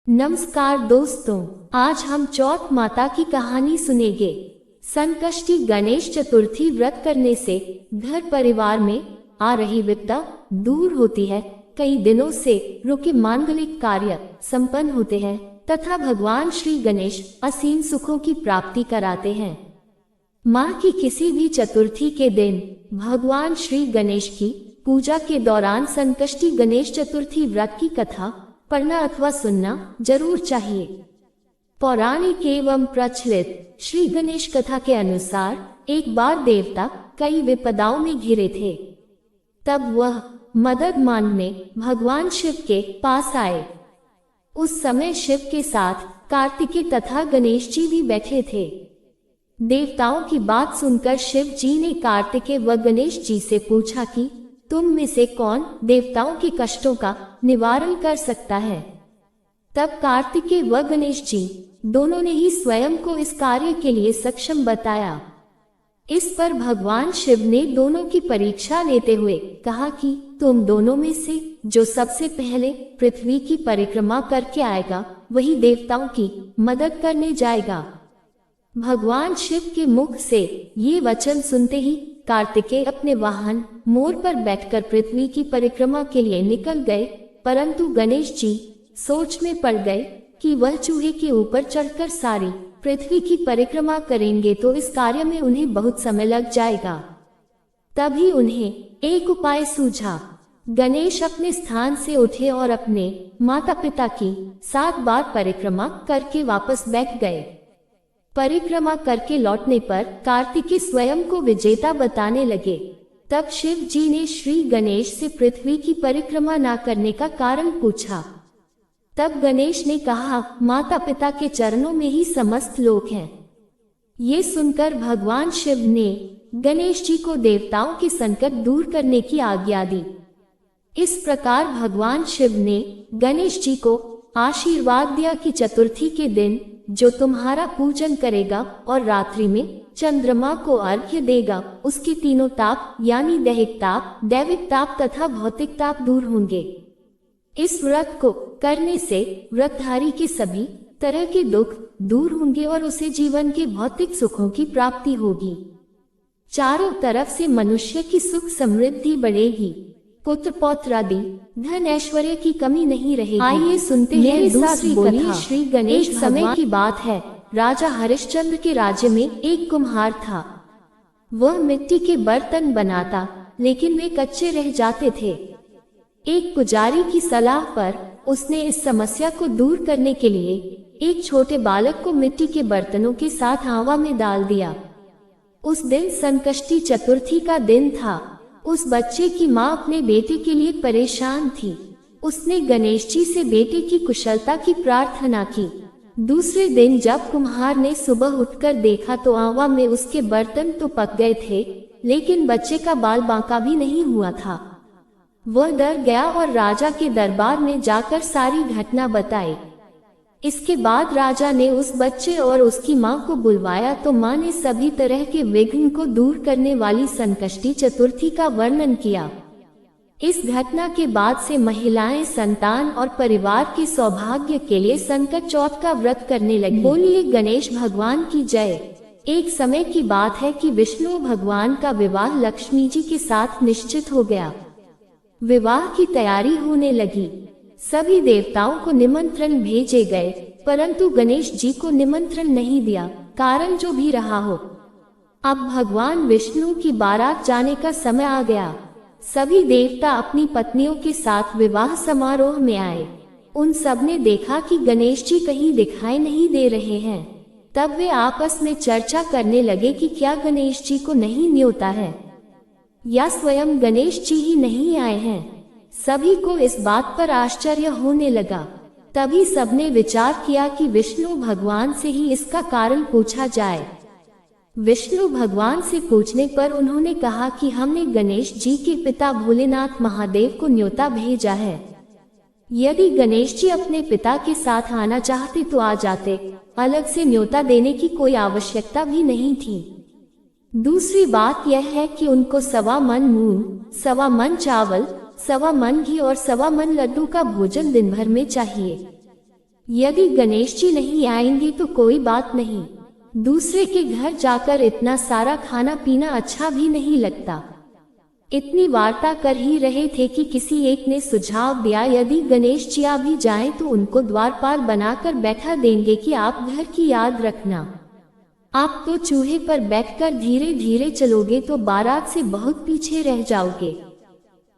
नमस्कार दोस्तों, आज हम चौथ माता की कहानी सुनेंगे। संकष्टी गणेश चतुर्थी व्रत करने से घर परिवार में आ रही विपदा दूर होती है। कई दिनों से रुके मांगलिक कार्य संपन्न होते हैं तथा भगवान श्री गणेश असीम सुखों की प्राप्ति कराते हैं। माह की किसी भी चतुर्थी के दिन भगवान श्री गणेश की पूजा के दौरान संकष्टी गणेश चतुर्थी व्रत की कथा पढ़ना अथवा सुनना जरूर चाहिए। पौराणिक एवं प्रचलित श्री गणेश कथा के अनुसार एक बार देवता कई विपदाओं में घिरे थे। तब वह मदद मांगने भगवान शिव के पास आए। उस समय शिव के साथ कार्तिकेय तथा गणेश जी भी बैठे थे। देवताओं की बात सुनकर शिव जी ने कार्तिकेय व गणेश जी से पूछा कि तुम में से कौन देवताओं के कष्टों का निवारण कर सकता है। तब कार्तिकेय व गणेश जी दोनों ने ही स्वयं को इस कार्य के लिए सक्षम बताया। इस पर भगवान शिव ने दोनों की परीक्षा लेते हुए कहा कि तुम दोनों में से जो सबसे पहले पृथ्वी की परिक्रमा करके आएगा वही देवताओं की मदद करने जाएगा। भगवान शिव के मुख से ये वचन सुनते ही कार्तिकेय अपने वाहन मोर पर बैठकर पृथ्वी की परिक्रमा के लिए निकल गए, परंतु गणेश जी सोच में पड़ गए कि वह चूहे के ऊपर चढ़कर सारी पृथ्वी की परिक्रमा करेंगे तो इस कार्य में उन्हें बहुत समय लग जाएगा। तभी उन्हें एक उपाय सूझा। गणेश अपने स्थान से उठे और अपने माता पिता की 7 बार परिक्रमा करके वापस बैठ गए। परिक्रमा करके लौटने पर कार्तिकेय स्वयं को विजेता बताने लगे। तब शिव जी ने श्री गणेश से पृथ्वी की परिक्रमा न करने का कारण पूछा। तब गणेश ने कहा, माता पिता के चरणों में ही समस्त लोक हैं। ये सुनकर भगवान शिव ने गणेश जी को देवताओं के संकट दूर करने की आज्ञा दी। इस प्रकार भगवान शिव ने गणेश जी को आशीर्वाद दिया कि चतुर्थी के दिन जो तुम्हारा पूजन करेगा और रात्रि में चंद्रमा को अर्घ्य देगा उसके तीनों ताप यानी दैहिक ताप, दैविक ताप तथा भौतिक ताप दूर होंगे। इस व्रत को करने से व्रतधारी के सभी तरह के दुख दूर होंगे और उसे जीवन के भौतिक सुखों की प्राप्ति होगी। चारों तरफ से मनुष्य की सुख समृद्धि बढ़ेगी, पुत्र पौत्र आदि धन ऐश्वर्य की कमी नहीं रहेगी। आइए सुनते हैं दूसरी कथा। श्री गणेश समय की बात है। राजा हरिश्चंद्र के राज्य में एक कुम्हार था। वह मिट्टी के बर्तन बनाता, लेकिन वे कच्चे रह जाते थे। एक पुजारी की सलाह पर उसने इस समस्या को दूर करने के लिए एक छोटे बालक को मिट्टी के बर्तनों के साथ हवा में डाल दिया। उस दिन संकष्टी चतुर्थी का दिन था। उस बच्चे की माँ अपने बेटे के लिए परेशान थी। उसने गणेश जी से बेटे की कुशलता की प्रार्थना की। दूसरे दिन जब कुम्हार ने सुबह उठकर देखा तो आवा में उसके बर्तन तो पक गए थे, लेकिन बच्चे का बाल बांका भी नहीं हुआ था। वह डर गया और राजा के दरबार में जाकर सारी घटना बताई। इसके बाद राजा ने उस बच्चे और उसकी माँ को बुलवाया तो माँ ने सभी तरह के विघ्न को दूर करने वाली संकष्टी चतुर्थी का वर्णन किया। इस घटना के बाद से महिलाएं संतान और परिवार के सौभाग्य के लिए संकट चौथ का व्रत करने लगी। बोलिए गणेश भगवान की जय। एक समय की बात है कि विष्णु भगवान का विवाह लक्ष्मी जी के साथ निश्चित हो गया। विवाह की तैयारी होने लगी। सभी देवताओं को निमंत्रण भेजे गए, परंतु गणेश जी को निमंत्रण नहीं दिया। कारण जो भी रहा हो, अब भगवान विष्णु की बारात जाने का समय आ गया। सभी देवता अपनी पत्नियों के साथ विवाह समारोह में आए। उन सब ने देखा कि गणेश जी कहीं दिखाई नहीं दे रहे हैं। तब वे आपस में चर्चा करने लगे कि क्या गणेश जी को नहीं न्योता है या स्वयं गणेश जी ही नहीं आए हैं। सभी को इस बात पर आश्चर्य होने लगा। तभी सबने विचार किया कि विष्णु भगवान से ही इसका कारण पूछा जाए। विष्णु भगवान से पूछने पर उन्होंने कहा कि हमने गणेश जी के पिता भोलेनाथ महादेव को न्योता भेजा है। यदि गणेश जी अपने पिता के साथ आना चाहते तो आ जाते, अलग से न्योता देने की कोई आवश्यकता भी नहीं थी। दूसरी बात यह है कि उनको 1.25 मन मूंग, 1.25 मन चावल, 1.25 मन घी और 1.25 मन लड्डू का भोजन दिन भर में चाहिए। यदि गणेश जी नहीं आएंगे तो कोई बात नहीं, दूसरे के घर जाकर इतना सारा खाना पीना अच्छा भी नहीं लगता। इतनी वार्ता कर ही रहे थे कि किसी एक ने सुझाव दिया, यदि गणेश जी आ भी जाएं तो उनको द्वारपाल बनाकर बैठा देंगे कि आप घर की याद रखना। आप तो चूहे पर बैठकर धीरे धीरे चलोगे तो बारात से बहुत पीछे रह जाओगे।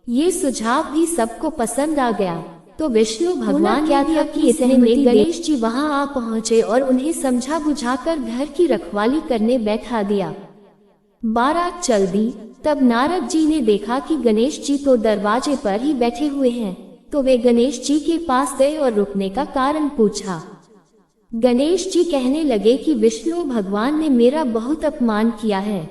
ये सुझाव भी सबको पसंद आ गया। तो विष्णु भगवान क्या था कि इतने में गणेश जी वहां आ पहुंचे और उन्हें समझा बुझाकर घर की रखवाली करने बैठा दिया। बारात चल दी। तब नारद जी ने देखा कि गणेश जी तो दरवाजे पर ही बैठे हुए हैं, तो वे गणेश जी के पास गए और रुकने का कारण पूछा। गणेश जी कहने लगे कि विष्णु भगवान ने मेरा बहुत अपमान किया है।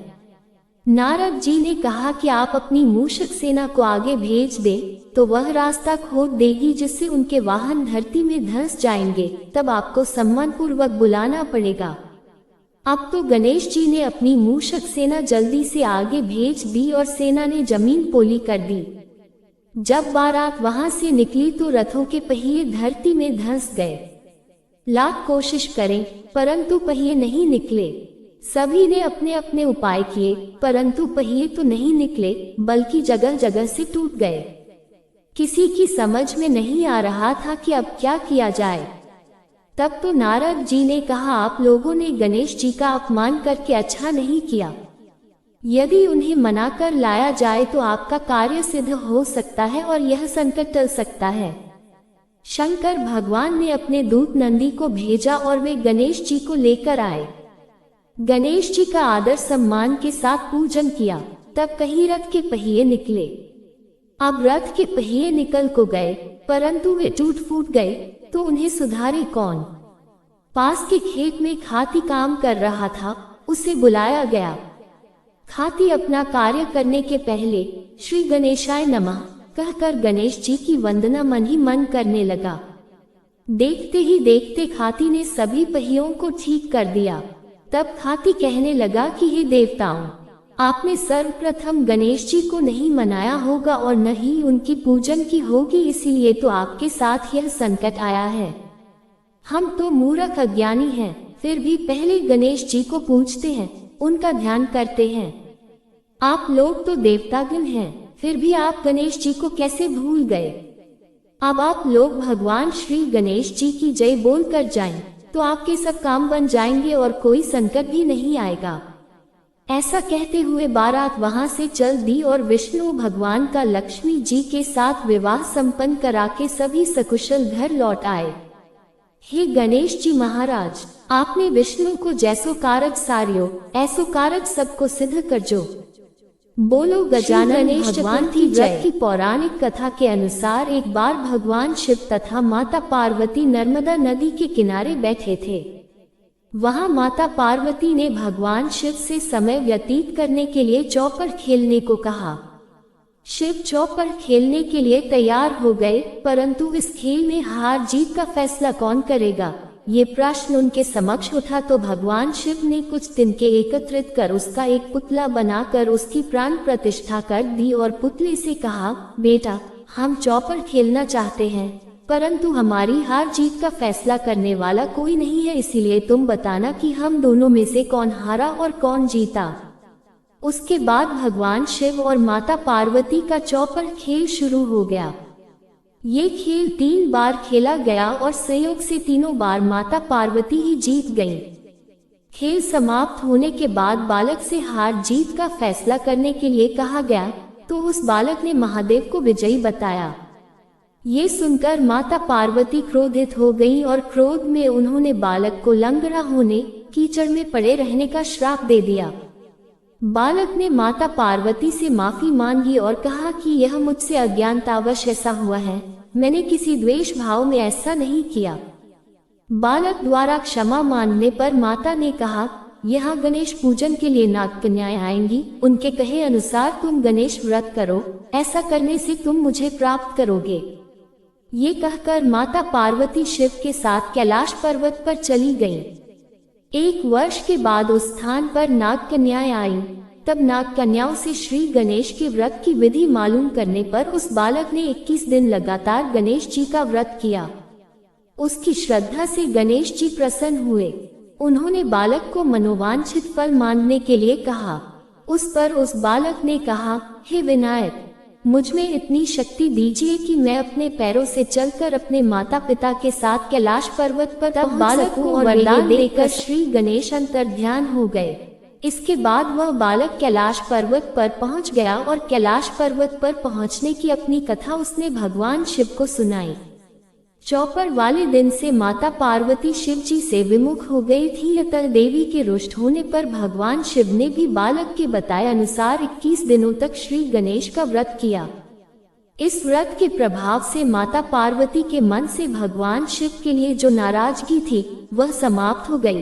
नारद जी ने कहा कि आप अपनी मूषक सेना को आगे भेज दे तो वह रास्ता खोद देगी जिससे उनके वाहन धरती में धंस जाएंगे, तब आपको सम्मान पूर्वक बुलाना पड़ेगा। अब तो गणेश जी ने अपनी मूषक सेना जल्दी से आगे भेज दी और सेना ने जमीन पोली कर दी। जब बारात वहां से निकली तो रथों के पहिए धरती में धंस गए। लाख कोशिश करें परंतु पहिए नहीं निकले। सभी ने अपने अपने उपाय किए परंतु पहिए तो नहीं निकले, बल्कि जगह जगह से टूट गए। किसी की समझ में नहीं आ रहा था कि अब क्या किया जाए। तब तो नारद जी ने कहा, आप लोगों ने गणेश जी का अपमान करके अच्छा नहीं किया। यदि उन्हें मना कर लाया जाए तो आपका कार्य सिद्ध हो सकता है और यह संकट टल सकता है। शंकर भगवान ने अपने दूत नंदी को भेजा और वे गणेश जी को लेकर आए। गणेश जी का आदर सम्मान के साथ पूजन किया। तब कहीं रथ के पहिए निकले। अब रथ के पहिए निकल को गए परंतु वे टूट फूट गए, तो उन्हें सुधारे कौन। पास के खेत में खाती काम कर रहा था, उसे बुलाया गया। खाती अपना कार्य करने के पहले श्री गणेशाय नमः कहकर गणेश जी की वंदना मन ही मन करने लगा। देखते ही देखते खाती ने सभी पहियों को ठीक कर दिया। तब खाती कहने लगा कि हे देवताओं, आपने सर्वप्रथम गणेश जी को नहीं मनाया होगा और न ही उनकी पूजन की होगी, इसीलिए तो आपके साथ यह संकट आया है। हम तो मूर्ख अज्ञानी हैं, फिर भी पहले गणेश जी को पूजते हैं, उनका ध्यान करते हैं। आप लोग तो देवतागण हैं, फिर भी आप गणेश जी को कैसे भूल गए। अब आप लोग भगवान श्री गणेश जी की जय बोल कर जाएं, तो आपके सब काम बन जाएंगे और कोई संकट भी नहीं आएगा। ऐसा कहते हुए बारात वहां से चल दी और विष्णु भगवान का लक्ष्मी जी के साथ विवाह संपन्न करा के सभी सकुशल घर लौट आए। हे गणेश जी महाराज, आपने विष्णु को जैसो कारज सारियो ऐसो कारज सबको सिद्ध कर जो। बोलो गजानन भगवान की व्रत की पौराणिक कथा के अनुसार एक बार भगवान शिव तथा माता पार्वती नर्मदा नदी के किनारे बैठे थे। वहां माता पार्वती ने भगवान शिव से समय व्यतीत करने के लिए चौपड़ खेलने को कहा। शिव चौपड़ खेलने के लिए तैयार हो गए, परंतु इस खेल में हार जीत का फैसला कौन करेगा, ये प्रश्न उनके समक्ष उठा। तो भगवान शिव ने कुछ तिनके एकत्रित कर उसका एक पुतला बनाकर उसकी प्राण प्रतिष्ठा कर दी और पुतले से कहा, बेटा हम चौपड़ खेलना चाहते हैं, परंतु हमारी हार जीत का फैसला करने वाला कोई नहीं है, इसीलिए तुम बताना कि हम दोनों में से कौन हारा और कौन जीता। उसके बाद भगवान शिव और माता पार्वती का चौपड़ खेल शुरू हो गया। ये खेल 3 बार खेला गया और संयोग से तीनों बार माता पार्वती ही जीत गईं। खेल समाप्त होने के बाद बालक से हार जीत का फैसला करने के लिए कहा गया, तो उस बालक ने महादेव को विजयी बताया। ये सुनकर माता पार्वती क्रोधित हो गईं और क्रोध में उन्होंने बालक को लंगड़ा होने, कीचड़ में पड़े रहने का श्राप दे दिया। बालक ने माता पार्वती से माफी मांगी और कहा कि यह मुझसे अज्ञानतावश ऐसा हुआ है, मैंने किसी द्वेष भाव में ऐसा नहीं किया। बालक द्वारा क्षमा मांगने पर माता ने कहा, यहाँ गणेश पूजन के लिए नाग कन्याएं आएंगी, उनके कहे अनुसार तुम गणेश व्रत करो, ऐसा करने से तुम मुझे प्राप्त करोगे। ये कहकर माता पार्वती शिव के साथ कैलाश पर्वत पर चली गईं। 1 वर्ष के बाद उस स्थान पर नाग कन्याएं आईं। तब नाग कन्याओं से श्री गणेश के व्रत की विधि मालूम करने पर उस बालक ने 21 दिन लगातार गणेश जी का व्रत किया। उसकी श्रद्धा से गणेश जी प्रसन्न हुए। उन्होंने बालक को मनोवांछित फल मांगने के लिए कहा। उस पर उस बालक ने कहा, हे विनायक, मुझ में इतनी शक्ति दीजिए कि मैं अपने पैरों से चलकर अपने माता पिता के साथ कैलाश पर्वत पर तब बालक को वरदान देकर श्री गणेश अंतर्ध्यान हो गए। इसके बाद वह बालक कैलाश पर्वत पर पहुंच गया और कैलाश पर्वत पर पहुंचने की अपनी कथा उसने भगवान शिव को सुनाई। चौपर वाले दिन से माता पार्वती शिव जी से विमुख हो गई थी। अतः देवी के रुष्ट होने पर भगवान शिव ने भी बालक के बताए अनुसार 21 दिनों तक श्री गणेश का व्रत किया। इस व्रत के प्रभाव से माता पार्वती के मन से भगवान शिव के लिए जो नाराजगी थी वह समाप्त हो गई।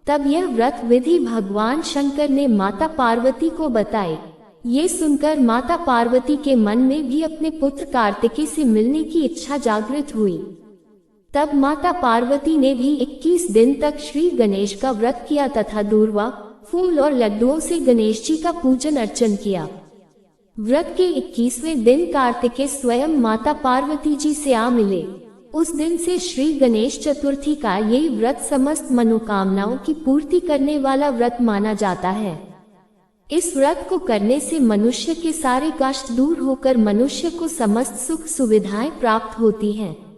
तब यह व्रत विधि भगवान शंकर ने माता पार्वती को बताई। ये सुनकर माता पार्वती के मन में भी अपने पुत्र कार्तिकेय से मिलने की इच्छा जागृत हुई। तब माता पार्वती ने भी 21 दिन तक श्री गणेश का व्रत किया तथा दूर्वा, फूल और लड्डुओं से गणेश जी का पूजन अर्चन किया। व्रत के 21वें दिन कार्तिकेय स्वयं माता पार्वती जी से आ मिले। उस दिन से श्री गणेश चतुर्थी का यही व्रत समस्त मनोकामनाओं की पूर्ति करने वाला व्रत माना जाता है। इस व्रत को करने से मनुष्य के सारे कष्ट दूर होकर मनुष्य को समस्त सुख सुविधाएं प्राप्त होती हैं।